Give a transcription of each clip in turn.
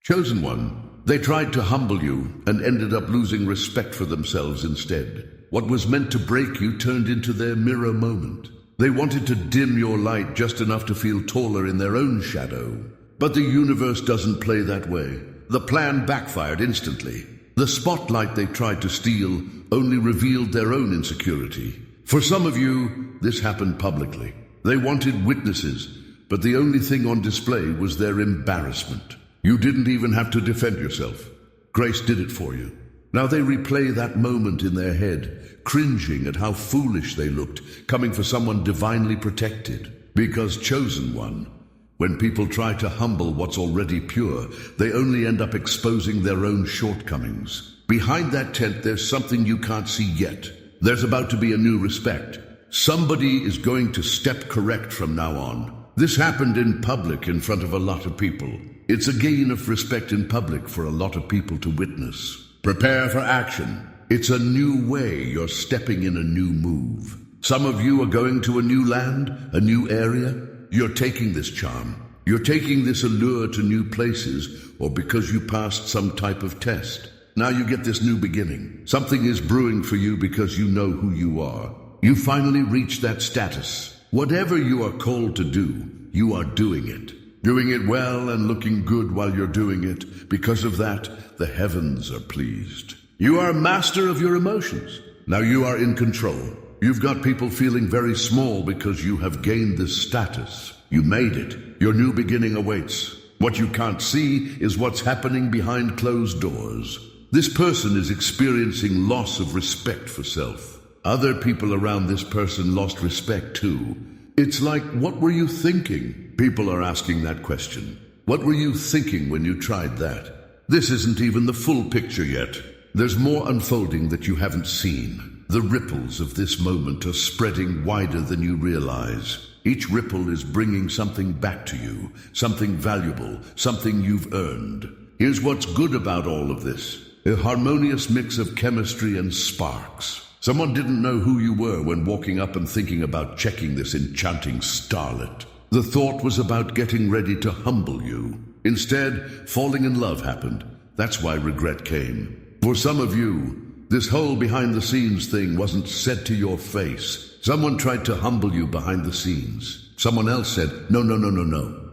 Chosen one, they tried to humble you and ended up losing respect for themselves instead. What was meant to break you turned into their mirror moment. They wanted to dim your light just enough to feel taller in their own shadow. But the universe doesn't play that way. The plan backfired instantly. The spotlight they tried to steal only revealed their own insecurity. For some of you, this happened publicly. They wanted witnesses, but the only thing on display was their embarrassment. You didn't even have to defend yourself. Grace did it for you. Now they replay that moment in their head, cringing at how foolish they looked, coming for someone divinely protected. Because chosen one, when people try to humble what's already pure, they only end up exposing their own shortcomings. Behind that tent, there's something you can't see yet. There's about to be a new respect. Somebody is going to step correct from now on. This happened in public in front of a lot of people. It's a gain of respect in public for a lot of people to witness. Prepare for action. It's a new way. You're stepping in a new move. Some of you are going to a new land, a new area. You're taking this charm. You're taking this allure to new places, or because you passed some type of test. Now you get this new beginning. Something is brewing for you because you know who you are. You finally reach that status. Whatever you are called to do, you are doing it. Doing it well and looking good while you're doing it. Because of that, the heavens are pleased. You are master of your emotions. Now you are in control. You've got people feeling very small because you have gained this status. You made it. Your new beginning awaits. What you can't see is what's happening behind closed doors. This person is experiencing loss of respect for self. Other people around this person lost respect too. It's like, what were you thinking? People are asking that question. What were you thinking when you tried that? This isn't even the full picture yet. There's more unfolding that you haven't seen. The ripples of this moment are spreading wider than you realize. Each ripple is bringing something back to you, something valuable, something you've earned. Here's what's good about all of this. A harmonious mix of chemistry and sparks. Someone didn't know who you were when walking up and thinking about checking this enchanting starlet. The thought was about getting ready to humble you. Instead, falling in love happened. That's why regret came. For some of you, this whole behind-the-scenes thing wasn't said to your face. Someone tried to humble you behind the scenes. Someone else said, no.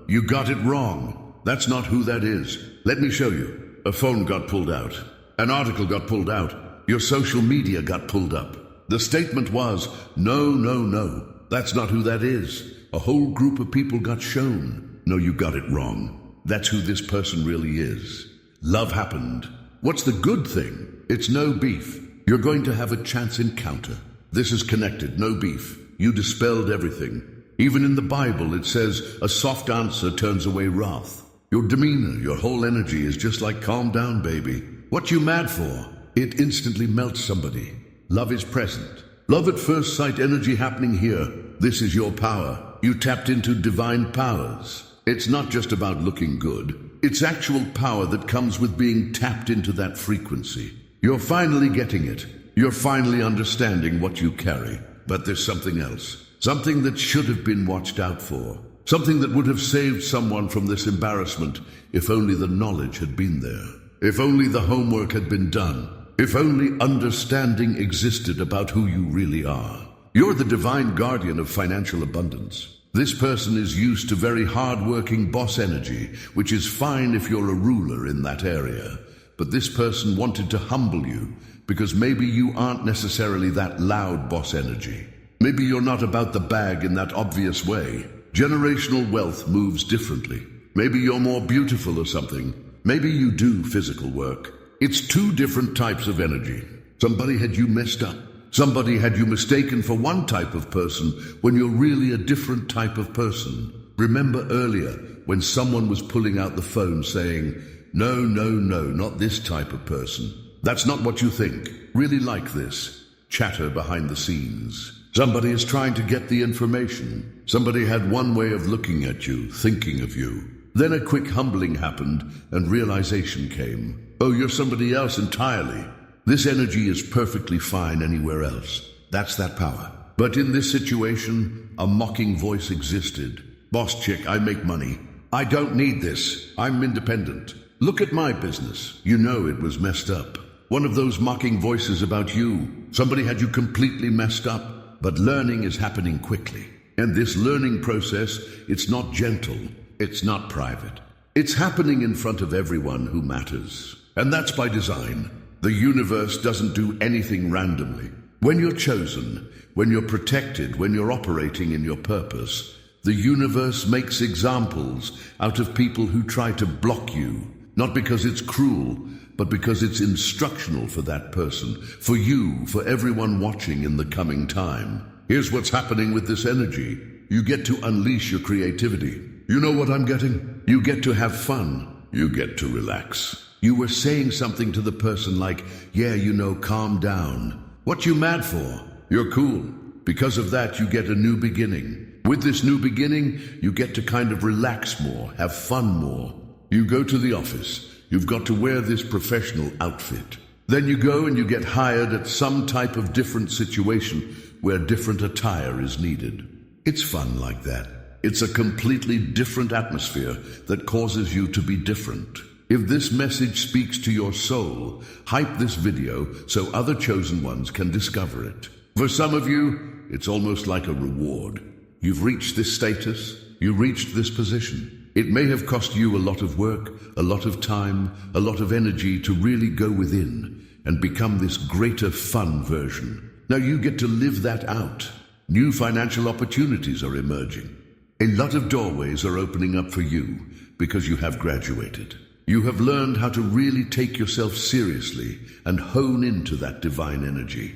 You got it wrong. That's not who that is. Let me show you. A phone got pulled out. An article got pulled out. Your social media got pulled up. The statement was, no. That's not who that is. A whole group of people got shown. No, you got it wrong. That's who this person really is. Love happened. What's the good thing? It's no beef. You're going to have a chance encounter. This is connected, no beef. You dispelled everything. Even in the Bible, it says, a soft answer turns away wrath. Your demeanor, your whole energy is just like, calm down, baby. What you mad for? It instantly melts somebody. Love is present. Love at first sight energy happening here. This is your power. You tapped into divine powers. It's not just about looking good. It's actual power that comes with being tapped into that frequency. You're finally getting it. You're finally understanding what you carry. But there's something else. Something that should have been watched out for. Something that would have saved someone from this embarrassment if only the knowledge had been there. If only the homework had been done. If only understanding existed about who you really are. You're the divine guardian of financial abundance. This person is used to very hard-working boss energy, which is fine if you're a ruler in that area. But this person wanted to humble you because maybe you aren't necessarily that loud boss energy. Maybe you're not about the bag in that obvious way. Generational wealth moves differently. Maybe you're more beautiful or something. Maybe you do physical work. It's two different types of energy. Somebody had you messed up. Somebody had you mistaken for one type of person when you're really a different type of person. Remember earlier when someone was pulling out the phone saying, no, not this type of person. That's not what you think. Really like this. Chatter behind the scenes. Somebody is trying to get the information. Somebody had one way of looking at you, thinking of you. Then a quick humbling happened and realization came. Oh, you're somebody else entirely. This energy is perfectly fine anywhere else. That's that power. But in this situation, a mocking voice existed. Boss chick, I make money. I don't need this. I'm independent. Look at my business. You know it was messed up. One of those mocking voices about you. Somebody had you completely messed up. But learning is happening quickly. And this learning process, it's not gentle. It's not private. It's happening in front of everyone who matters. And that's by design. The universe doesn't do anything randomly. When you're chosen, when you're protected, when you're operating in your purpose, the universe makes examples out of people who try to block you, not because it's cruel, but because it's instructional for that person, for you, for everyone watching in the coming time. Here's what's happening with this energy. You get to unleash your creativity. You know what I'm getting? You get to have fun. You get to relax. You were saying something to the person like, yeah, calm down. What you mad for? You're cool. Because of that, you get a new beginning. With this new beginning, you get to kind of relax more, have fun more. You go to the office. You've got to wear this professional outfit. Then you go and you get hired at some type of different situation where different attire is needed. It's fun like that. It's a completely different atmosphere that causes you to be different. If this message speaks to your soul, hype this video so other chosen ones can discover it. For some of you, it's almost like a reward. You've reached this status, you reached this position. It may have cost you a lot of work, a lot of time, a lot of energy to really go within and become this greater fun version. Now you get to live that out. New financial opportunities are emerging. A lot of doorways are opening up for you because you have graduated. You have learned how to really take yourself seriously and hone into that divine energy,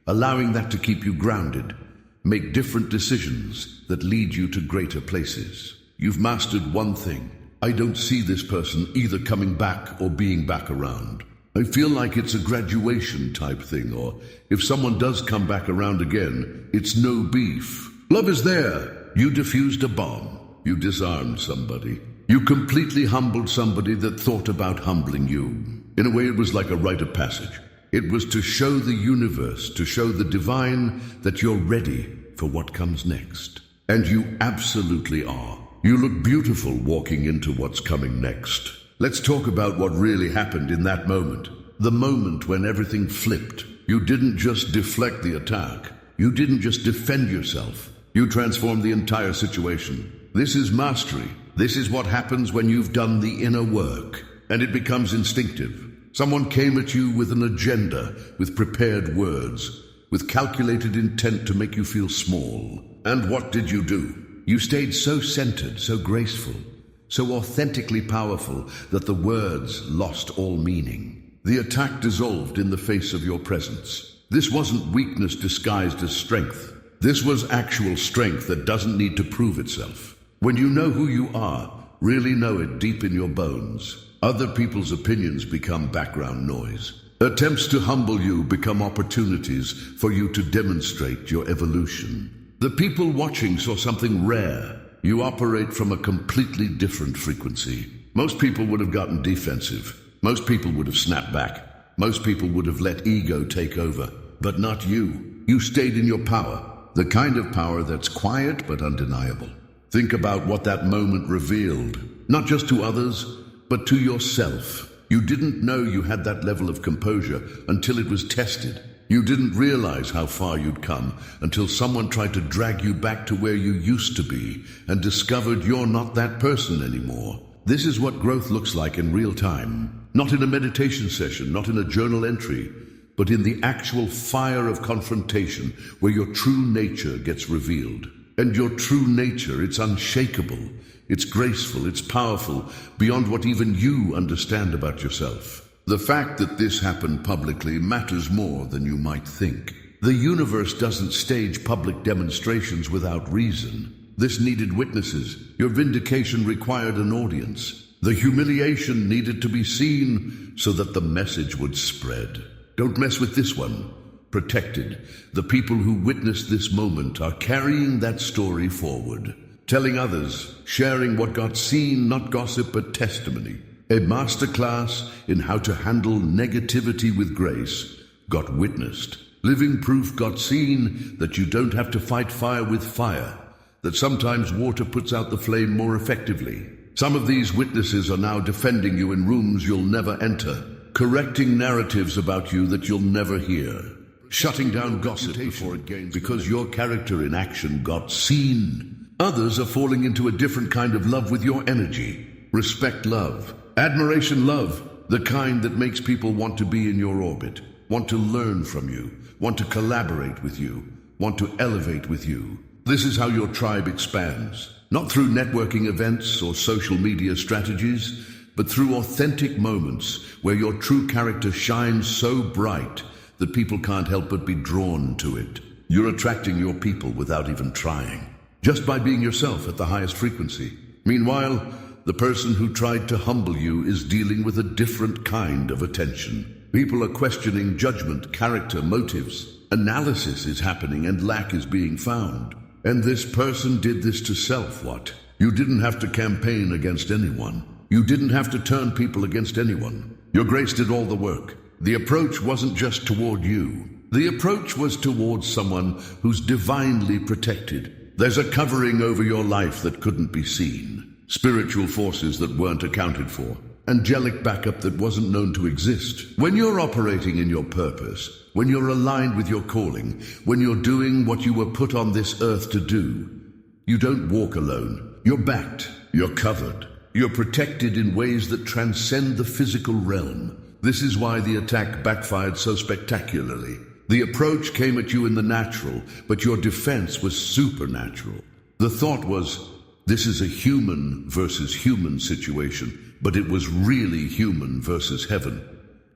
allowing that to keep you grounded, make different decisions that lead you to greater places. You've mastered one thing. I don't see this person either coming back or being back around. I feel like it's a graduation type thing, or if someone does come back around again, it's no beef. Love is there. You diffused a bomb. You disarmed somebody. You completely humbled somebody that thought about humbling you. In a way, it was like a rite of passage. It was to show the universe, to show the divine that you're ready for what comes next. And you absolutely are. You look beautiful walking into what's coming next. Let's talk about what really happened in that moment. The moment when everything flipped. You didn't just deflect the attack. You didn't just defend yourself. You transformed the entire situation. This is mastery. This is what happens when you've done the inner work, and it becomes instinctive. Someone came at you with an agenda, with prepared words, with calculated intent to make you feel small. And what did you do? You stayed so centered, so graceful, so authentically powerful that the words lost all meaning. The attack dissolved in the face of your presence. This wasn't weakness disguised as strength. This was actual strength that doesn't need to prove itself. When you know who you are, really know it deep in your bones, other people's opinions become background noise. Attempts to humble you become opportunities for you to demonstrate your evolution. The people watching saw something rare. You operate from a completely different frequency. Most people would have gotten defensive. Most people would have snapped back. Most people would have let ego take over. But not you. You stayed in your power. The kind of power that's quiet but undeniable. Think about what that moment revealed, not just to others, but to yourself. You didn't know you had that level of composure until it was tested. You didn't realize how far you'd come until someone tried to drag you back to where you used to be and discovered you're not that person anymore. This is what growth looks like in real time. Not in a meditation session, not in a journal entry, but in the actual fire of confrontation where your true nature gets revealed. And your true nature, it's unshakable, it's graceful, it's powerful, beyond what even you understand about yourself. The fact that this happened publicly matters more than you might think. The universe doesn't stage public demonstrations without reason. This needed witnesses. Your vindication required an audience. The humiliation needed to be seen so that the message would spread. Don't mess with this one. Protected. The people who witnessed this moment are carrying that story forward, telling others, sharing what got seen, not gossip, but testimony. A masterclass in how to handle negativity with grace got witnessed. Living proof got seen that you don't have to fight fire with fire, that sometimes water puts out the flame more effectively. Some of these witnesses are now defending you in rooms you'll never enter, correcting narratives about you that you'll never hear, shutting down gossip before it gains because your character in action got seen. Others are falling into a different kind of love with your energy. Respect love, admiration love, the kind that makes people want to be in your orbit, want to learn from you, want to collaborate with you, want to elevate with you. This is how your tribe expands, not through networking events or social media strategies, but through authentic moments where your true character shines so bright that people can't help but be drawn to it. You're attracting your people without even trying, just by being yourself at the highest frequency. Meanwhile, the person who tried to humble you is dealing with a different kind of attention. People are questioning judgment, character, motives. Analysis is happening and lack is being found. And this person did this to self, what? You didn't have to campaign against anyone. You didn't have to turn people against anyone. Your grace did all the work. The approach wasn't just toward you. The approach was towards someone who's divinely protected. There's a covering over your life that couldn't be seen. Spiritual forces that weren't accounted for. Angelic backup that wasn't known to exist. When you're operating in your purpose, when you're aligned with your calling, when you're doing what you were put on this earth to do, you don't walk alone. You're backed. You're covered. You're protected in ways that transcend the physical realm. This is why the attack backfired so spectacularly. The approach came at you in the natural, but your defense was supernatural. The thought was, this is a human versus human situation, but it was really human versus heaven.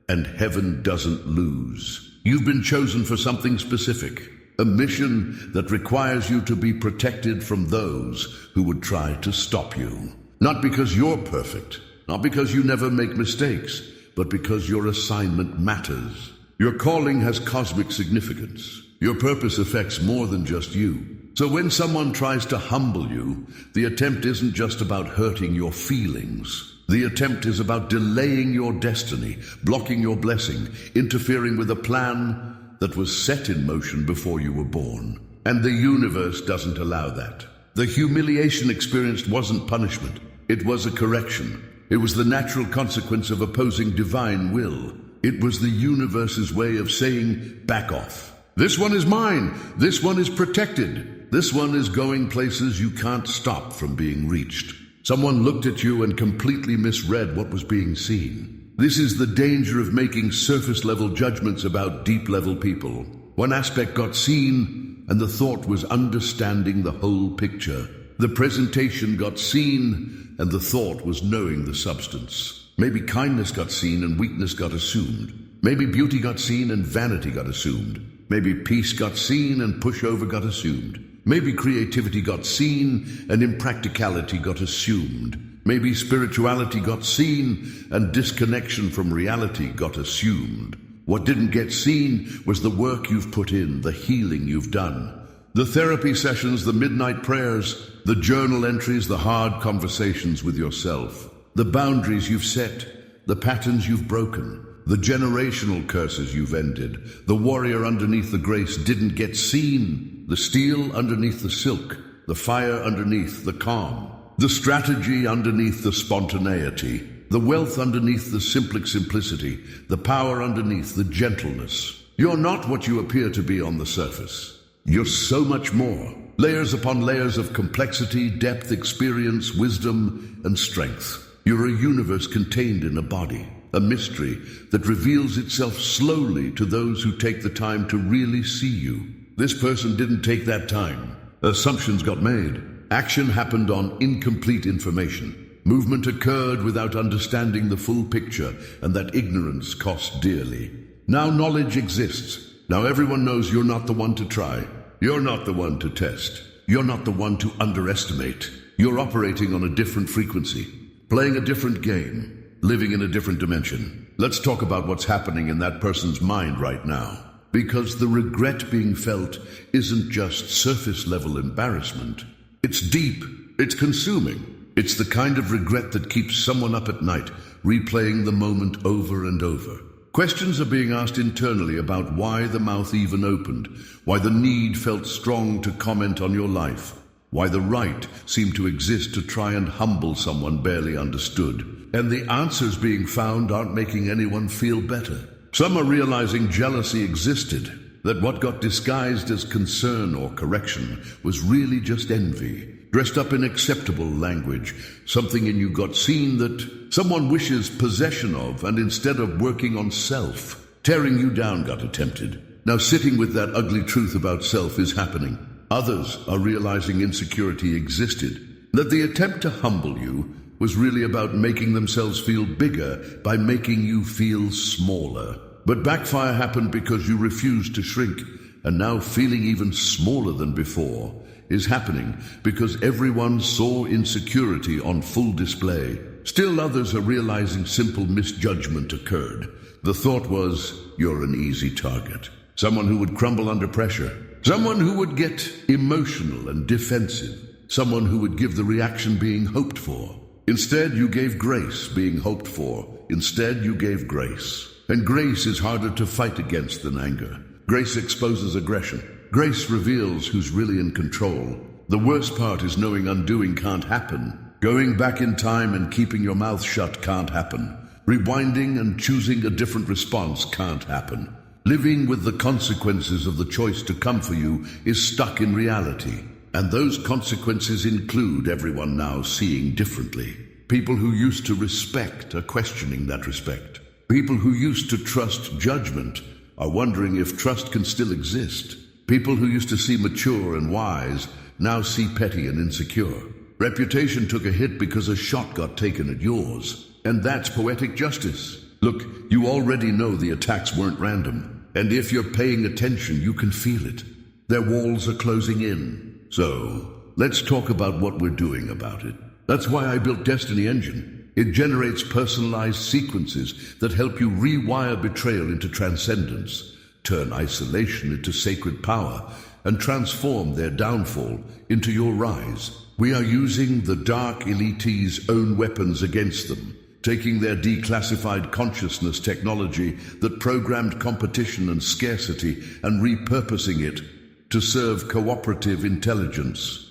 And heaven doesn't lose. You've been chosen for something specific, a mission that requires you to be protected from those who would try to stop you. Not because you're perfect, not because you never make mistakes, but because your assignment matters. Your calling has cosmic significance. Your purpose affects more than just you. So when someone tries to humble you, the attempt isn't just about hurting your feelings. The attempt is about delaying your destiny, blocking your blessing, interfering with a plan that was set in motion before you were born. And the universe doesn't allow that. The humiliation experienced wasn't punishment. It was a correction. It was the natural consequence of opposing divine will. It was the universe's way of saying, back off. This one is mine. This one is protected. This one is going places you can't stop from being reached. Someone looked at you and completely misread what was being seen. This is the danger of making surface-level judgments about deep-level people. One aspect got seen, and the thought was understanding the whole picture. The presentation got seen, and the thought was knowing the substance. Maybe kindness got seen and weakness got assumed. Maybe beauty got seen and vanity got assumed. Maybe peace got seen and pushover got assumed. Maybe creativity got seen and impracticality got assumed. Maybe spirituality got seen and disconnection from reality got assumed. What didn't get seen was the work you've put in, the healing you've done. The therapy sessions, the midnight prayers, the journal entries, the hard conversations with yourself. The boundaries you've set, the patterns you've broken, the generational curses you've ended. The warrior underneath the grace didn't get seen. The steel underneath the silk, the fire underneath the calm, the strategy underneath the spontaneity, the wealth underneath the simplicity, the power underneath the gentleness. You're not what you appear to be on the surface. You're so much more. Layers upon layers of complexity, depth, experience, wisdom, and strength. You're a universe contained in a body, a mystery that reveals itself slowly to those who take the time to really see you. This person didn't take that time. Assumptions got made. Action happened on incomplete information. Movement occurred without understanding the full picture, and that ignorance cost dearly. Now knowledge exists. Now everyone knows you're not the one to try. You're not the one to test. You're not the one to underestimate. You're operating on a different frequency, playing a different game, living in a different dimension. Let's talk about what's happening in that person's mind right now. Because the regret being felt isn't just surface-level embarrassment. It's deep, it's consuming. It's the kind of regret that keeps someone up at night, replaying the moment over and over. Questions are being asked internally about why the mouth even opened, why the need felt strong to comment on your life. why the right seemed to exist to try and humble someone barely understood. And the answers being found aren't making anyone feel better. Some are realizing jealousy existed, that what got disguised as concern or correction was really just envy, dressed up in acceptable language. Something in you got seen that someone wishes possession of, and instead of working on self, tearing you down got attempted. Now sitting with that ugly truth about self is happening. Others are realizing insecurity existed, that the attempt to humble you was really about making themselves feel bigger by making you feel smaller. But backfire happened because you refused to shrink, and now feeling even smaller than before is happening because everyone saw insecurity on full display. Still others are realizing simple misjudgment occurred. The thought was, you're an easy target. Someone who would crumble under pressure. Someone who would get emotional and defensive. Someone who would give the reaction being hoped for. Instead, you gave grace being hoped for. Instead, you gave grace. And grace is harder to fight against than anger. Grace exposes aggression. Grace reveals who's really in control. The worst part is knowing undoing can't happen. Going back in time and keeping your mouth shut can't happen. Rewinding and choosing a different response can't happen. Living with the consequences of the choice to come for you is stuck in reality. And those consequences include everyone now seeing differently. People who used to respect are questioning that respect. People who used to trust judgment are wondering if trust can still exist. People who used to see mature and wise now see petty and insecure. Reputation took a hit because a shot got taken at yours. And that's poetic justice. Look, you already know the attacks weren't random. And if you're paying attention, you can feel it. Their walls are closing in. So, let's talk about what we're doing about it. That's why I built Destiny Engine. It generates personalized sequences that help you rewire betrayal into transcendence, turn isolation into sacred power, and transform their downfall into your rise. We are using the Dark Elite's own weapons against them, taking their declassified consciousness technology that programmed competition and scarcity and repurposing it to serve cooperative intelligence.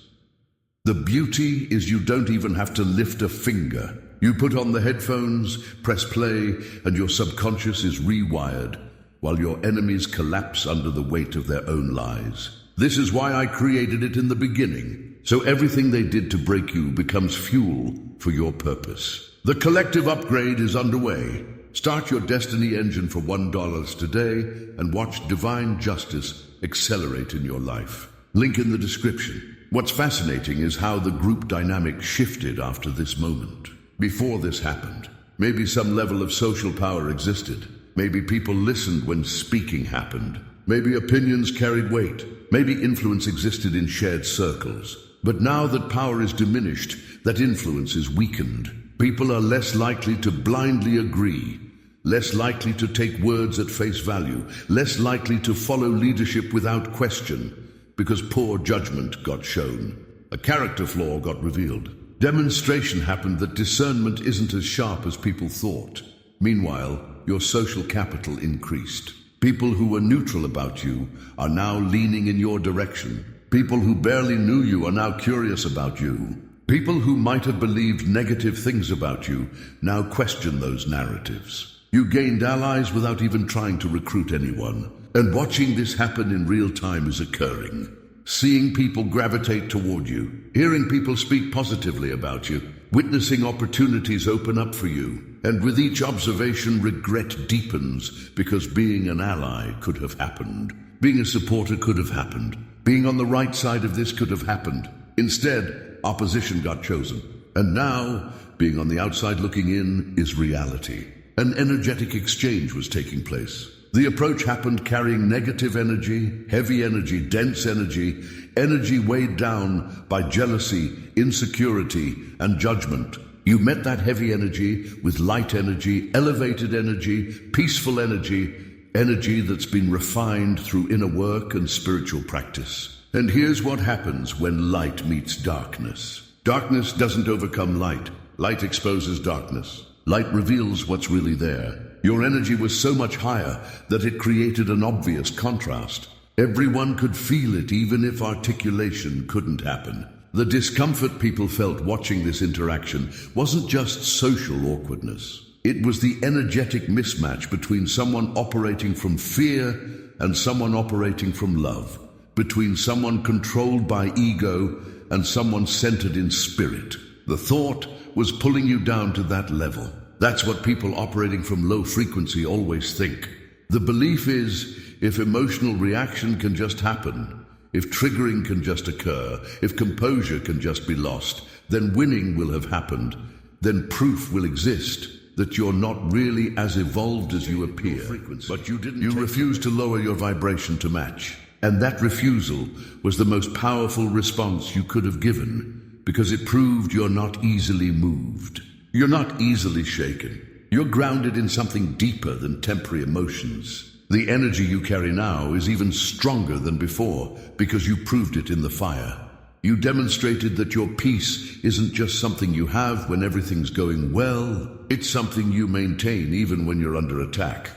The beauty is you don't even have to lift a finger. You put on the headphones, press play, and your subconscious is rewired, while your enemies collapse under the weight of their own lies. This is why I created it in the beginning, so everything they did to break you becomes fuel for your purpose. The collective upgrade is underway. Start your Destiny Engine for $1 today and watch divine justice accelerate in your life. Link in the description. What's fascinating is how the group dynamic shifted after this moment. Before this happened, maybe some level of social power existed. Maybe people listened when speaking happened. Maybe opinions carried weight. Maybe influence existed in shared circles. But now that power is diminished, that influence is weakened. People are less likely to blindly agree, less likely to take words at face value, less likely to follow leadership without question, because poor judgment got shown. A character flaw got revealed. Demonstration happened that discernment isn't as sharp as people thought. Meanwhile, your social capital increased. People who were neutral about you are now leaning in your direction. People who barely knew you are now curious about you. People who might have believed negative things about you now question those narratives. You gained allies without even trying to recruit anyone. And watching this happen in real time is occurring. Seeing people gravitate toward you, hearing people speak positively about you, witnessing opportunities open up for you. And with each observation, regret deepens because being an ally could have happened. Being a supporter could have happened. Being on the right side of this could have happened. Instead, opposition got chosen. And now, being on the outside looking in is reality. An energetic exchange was taking place. The approach happened carrying negative energy, heavy energy, dense energy, energy weighed down by jealousy, insecurity, and judgment. You met that heavy energy with light energy, elevated energy, peaceful energy, energy that's been refined through inner work and spiritual practice. And here's what happens when light meets darkness. Darkness doesn't overcome light. Light exposes darkness. Light reveals what's really there. Your energy was so much higher that it created an obvious contrast. Everyone could feel it even if articulation couldn't happen. The discomfort people felt watching this interaction wasn't just social awkwardness. It was the energetic mismatch between someone operating from fear and someone operating from love, between someone controlled by ego and someone centered in spirit. The thought was pulling you down to that level. That's what people operating from low frequency always think. The belief is, if emotional reaction can just happen, if triggering can just occur, if composure can just be lost, then winning will have happened. Then proof will exist that you're not really as evolved as you appear. But you didn't. You refused to lower your vibration to match. And that refusal was the most powerful response you could have given, because it proved you're not easily moved. You're not easily shaken. You're grounded in something deeper than temporary emotions. The energy you carry now is even stronger than before because you proved it in the fire. You demonstrated that your peace isn't just something you have when everything's going well. It's something you maintain even when you're under attack.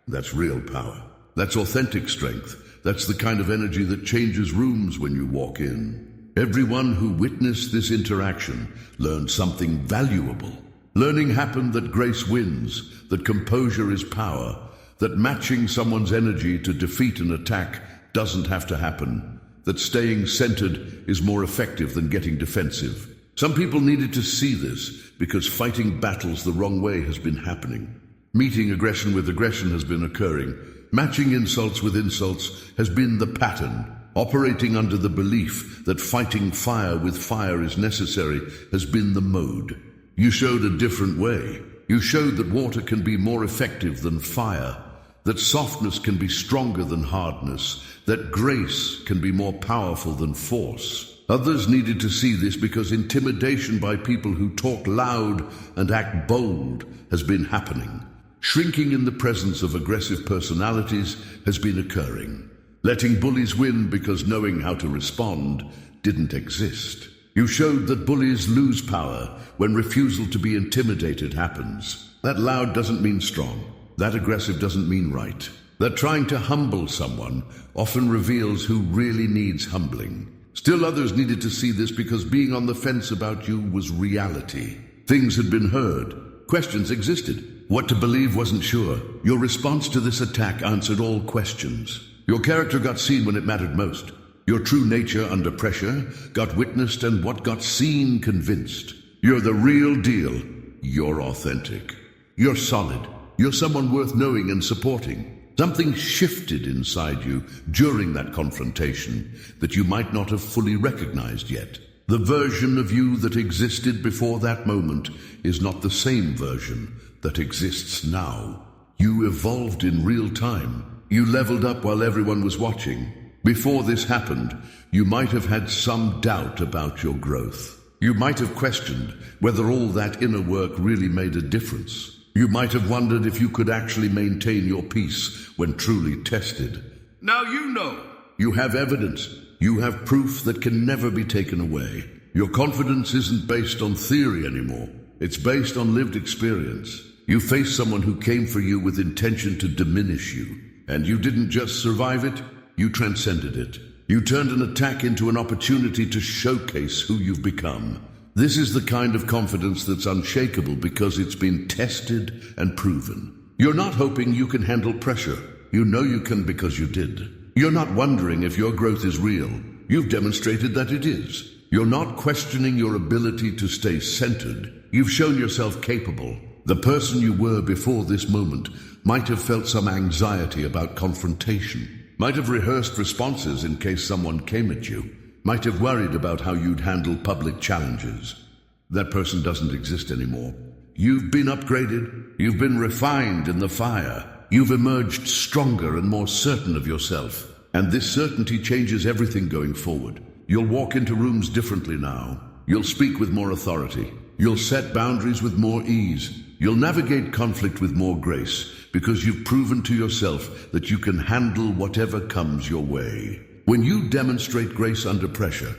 That's real power. That's authentic strength. That's the kind of energy that changes rooms when you walk in. Everyone who witnessed this interaction learned something valuable. Learning happened that grace wins, that composure is power, that matching someone's energy to defeat an attack doesn't have to happen, that staying centered is more effective than getting defensive. Some people needed to see this because fighting battles the wrong way has been happening. Meeting aggression with aggression has been occurring. Matching insults with insults has been the pattern. Operating under the belief that fighting fire with fire is necessary has been the mode. You showed a different way. You showed that water can be more effective than fire, that softness can be stronger than hardness, that grace can be more powerful than force. Others needed to see this because intimidation by people who talk loud and act bold has been happening. Shrinking in the presence of aggressive personalities has been occurring. Letting bullies win because knowing how to respond didn't exist. You showed that bullies lose power when refusal to be intimidated happens. That loud doesn't mean strong. That aggressive doesn't mean right. That trying to humble someone often reveals who really needs humbling. Still others needed to see this because being on the fence about you was reality. Things had been heard. Questions existed. What to believe wasn't sure. Your response to this attack answered all questions. Your character got seen when it mattered most. Your true nature under pressure got witnessed, and what got seen convinced. You're the real deal. You're authentic. You're solid. You're someone worth knowing and supporting. Something shifted inside you during that confrontation that you might not have fully recognized yet. The version of you that existed before that moment is not the same version that exists now. You evolved in real time. You leveled up while everyone was watching. Before this happened, you might have had some doubt about your growth. You might have questioned whether all that inner work really made a difference. You might have wondered if you could actually maintain your peace when truly tested. Now you know. You have evidence. You have proof that can never be taken away. Your confidence isn't based on theory anymore. It's based on lived experience. You faced someone who came for you with intention to diminish you. And you didn't just survive it, you transcended it. You turned an attack into an opportunity to showcase who you've become. This is the kind of confidence that's unshakable because it's been tested and proven. You're not hoping you can handle pressure. You know you can because you did. You're not wondering if your growth is real. You've demonstrated that it is. You're not questioning your ability to stay centered. You've shown yourself capable. The person you were before this moment might have felt some anxiety about confrontation, might have rehearsed responses in case someone came at you, might have worried about how you'd handle public challenges. That person doesn't exist anymore. You've been upgraded. You've been refined in the fire. You've emerged stronger and more certain of yourself. And this certainty changes everything going forward. You'll walk into rooms differently now. You'll speak with more authority. You'll set boundaries with more ease. You'll navigate conflict with more grace because you've proven to yourself that you can handle whatever comes your way. When you demonstrate grace under pressure,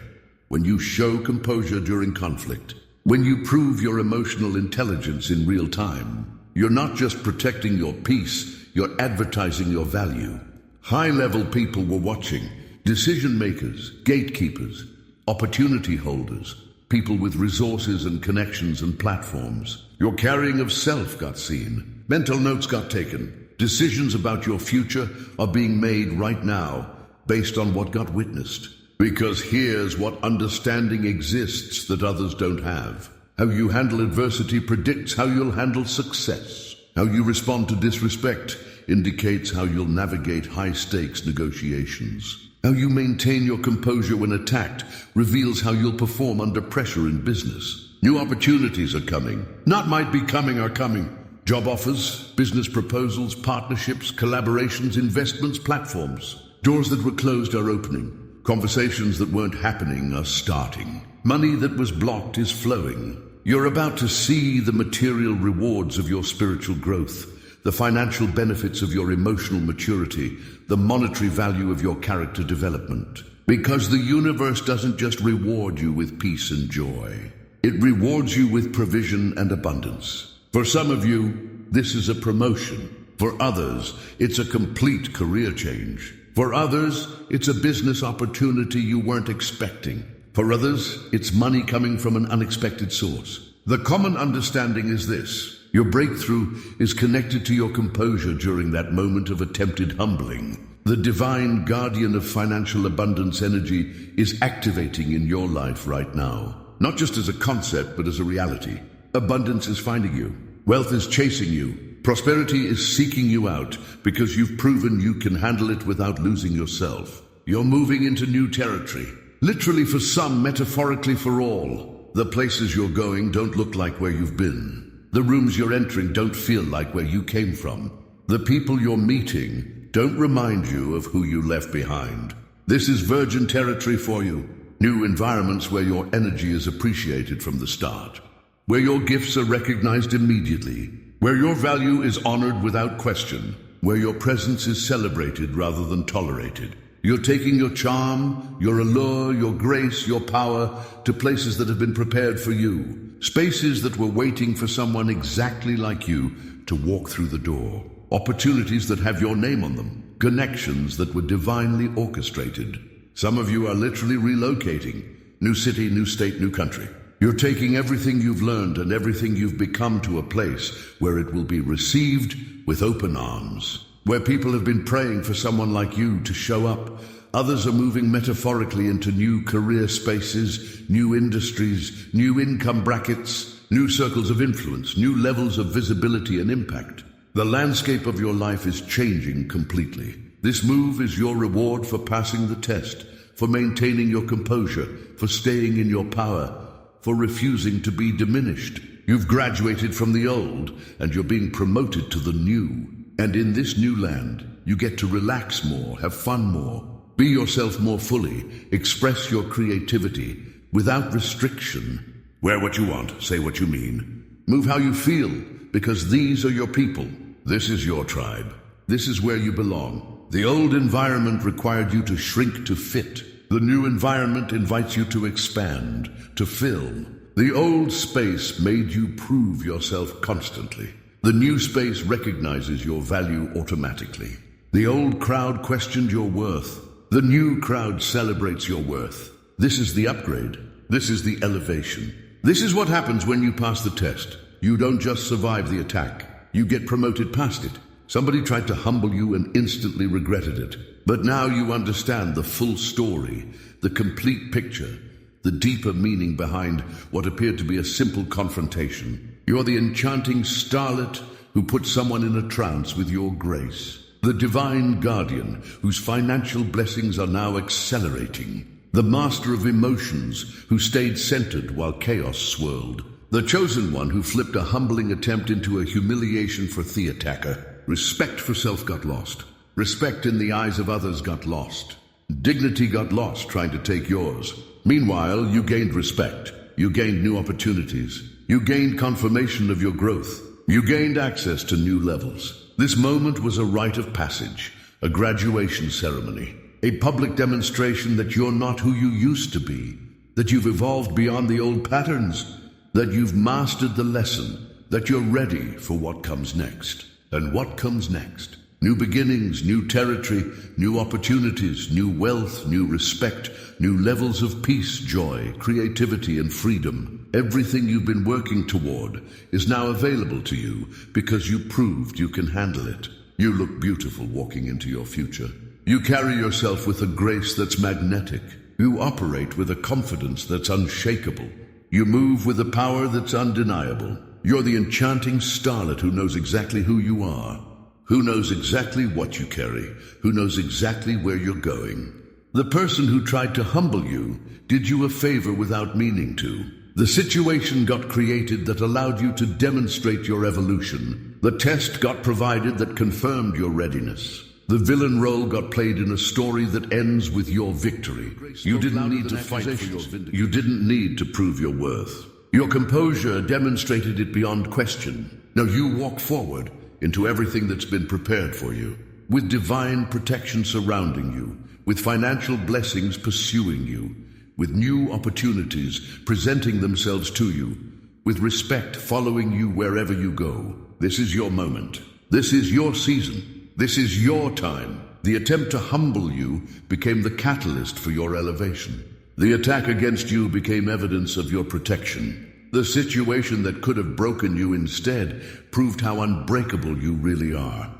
when you show composure during conflict, when you prove your emotional intelligence in real time, you're not just protecting your peace, you're advertising your value. High-level people were watching, decision makers, gatekeepers. opportunity holders, people with resources and connections and platforms. Your carrying of self got seen. Mental notes got taken. Decisions about your future are being made right now based on what got witnessed. Because here's what understanding exists that others don't have. How you handle adversity predicts how you'll handle success. How you respond to disrespect indicates how you'll navigate high-stakes negotiations. How you maintain your composure when attacked reveals how you'll perform under pressure in business. New opportunities are coming. Not might be coming, are coming. Job offers, business proposals, partnerships, collaborations, investments, platforms. Doors that were closed are opening. Conversations that weren't happening are starting. Money that was blocked is flowing. You're about to see the material rewards of your spiritual growth, the financial benefits of your emotional maturity, the monetary value of your character development. Because the universe doesn't just reward you with peace and joy. It rewards you with provision and abundance. For some of you, this is a promotion. For others, it's a complete career change. For others, it's a business opportunity you weren't expecting. For others, it's money coming from an unexpected source. The common understanding is this: your breakthrough is connected to your composure during that moment of attempted humbling. The divine guardian of financial abundance energy is activating in your life right now. Not just as a concept, but as a reality. Abundance is finding you. Wealth is chasing you. Prosperity is seeking you out because you've proven you can handle it without losing yourself. You're moving into new territory. Literally for some, metaphorically for all. The places you're going don't look like where you've been. The rooms you're entering don't feel like where you came from. The people you're meeting don't remind you of who you left behind. This is virgin territory for you. New environments where your energy is appreciated from the start. Where your gifts are recognized immediately. Where your value is honored without question. Where your presence is celebrated rather than tolerated. You're taking your charm, your allure, your grace, your power to places that have been prepared for you. Spaces that were waiting for someone exactly like you to walk through the door. Opportunities that have your name on them. Connections that were divinely orchestrated. Some of you are literally relocating. New city, new state, new country. You're taking everything you've learned and everything you've become to a place where it will be received with open arms. Where people have been praying for someone like you to show up. Others are moving metaphorically into new career spaces, new industries, new income brackets, new circles of influence, new levels of visibility and impact. The landscape of your life is changing completely. This move is your reward for passing the test, for maintaining your composure, for staying in your power, for refusing to be diminished. You've graduated from the old, and you're being promoted to the new. And in this new land, you get to relax more, have fun more, be yourself more fully, express your creativity without restriction. Wear what you want, say what you mean. Move how you feel, because these are your people. This is your tribe. This is where you belong. The old environment required you to shrink to fit. The new environment invites you to expand, to fill. The old space made you prove yourself constantly. The new space recognizes your value automatically. The old crowd questioned your worth. The new crowd celebrates your worth. This is the upgrade. This is the elevation. This is what happens when you pass the test. You don't just survive the attack. You get promoted past it. Somebody tried to humble you and instantly regretted it. But now you understand the full story, the complete picture, the deeper meaning behind what appeared to be a simple confrontation. You're the enchanting starlet who put someone in a trance with your grace. The divine guardian whose financial blessings are now accelerating. The master of emotions who stayed centered while chaos swirled. The chosen one who flipped a humbling attempt into a humiliation for the attacker. Respect for self got lost. Respect in the eyes of others got lost. Dignity got lost trying to take yours. Meanwhile, you gained respect. You gained new opportunities. You gained confirmation of your growth. You gained access to new levels. This moment was a rite of passage, a graduation ceremony, a public demonstration that you're not who you used to be, that you've evolved beyond the old patterns, that you've mastered the lesson, that you're ready for what comes next. And what comes next? New beginnings, new territory, new opportunities, new wealth, new respect, new levels of peace, joy, creativity, and freedom. Everything you've been working toward is now available to you because you proved you can handle it. You look beautiful walking into your future. You carry yourself with a grace that's magnetic. You operate with a confidence that's unshakable. You move with a power that's undeniable. You're the enchanting starlet who knows exactly who you are, who knows exactly what you carry, who knows exactly where you're going. The person who tried to humble you did you a favor without meaning to. The situation got created that allowed you to demonstrate your evolution. The test got provided that confirmed your readiness. The villain role got played in a story that ends with your victory. You didn't need to fight for your vindication. You didn't need to prove your worth. Your composure demonstrated it beyond question. Now you walk forward into everything that's been prepared for you, with divine protection surrounding you, with financial blessings pursuing you, with new opportunities presenting themselves to you, with respect following you wherever you go. This is your moment. This is your season. This is your time. The attempt to humble you became the catalyst for your elevation. The attack against you became evidence of your protection. The situation that could have broken you instead proved how unbreakable you really are.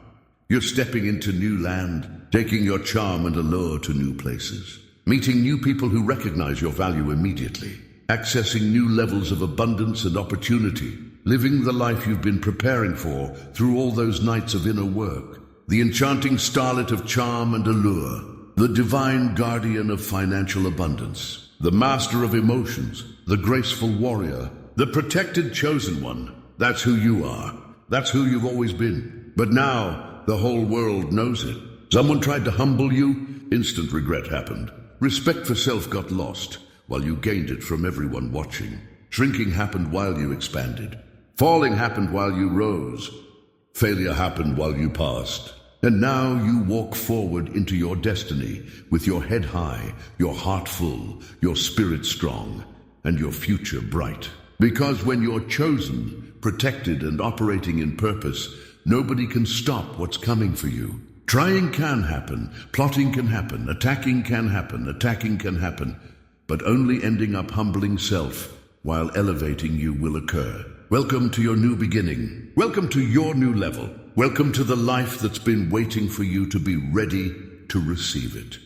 You're stepping into new land, taking your charm and allure to new places, meeting new people who recognize your value immediately, accessing new levels of abundance and opportunity, living the life you've been preparing for through all those nights of inner work. The enchanting starlet of charm and allure, the divine guardian of financial abundance, the master of emotions, the graceful warrior, the protected chosen one. That's who you are. That's who you've always been. But now, the whole world knows it. Someone tried to humble you, instant regret happened. Respect for self got lost, while you gained it from everyone watching. Shrinking happened while you expanded. Falling happened while you rose. Failure happened while you passed. And now you walk forward into your destiny with your head high, your heart full, your spirit strong, and your future bright. Because when you're chosen, protected, and operating in purpose, nobody can stop what's coming for you. Trying can happen, plotting can happen, attacking can happen, but only ending up humbling self while elevating you will occur. Welcome to your new beginning. Welcome to your new level. Welcome to the life that's been waiting for you to be ready to receive it.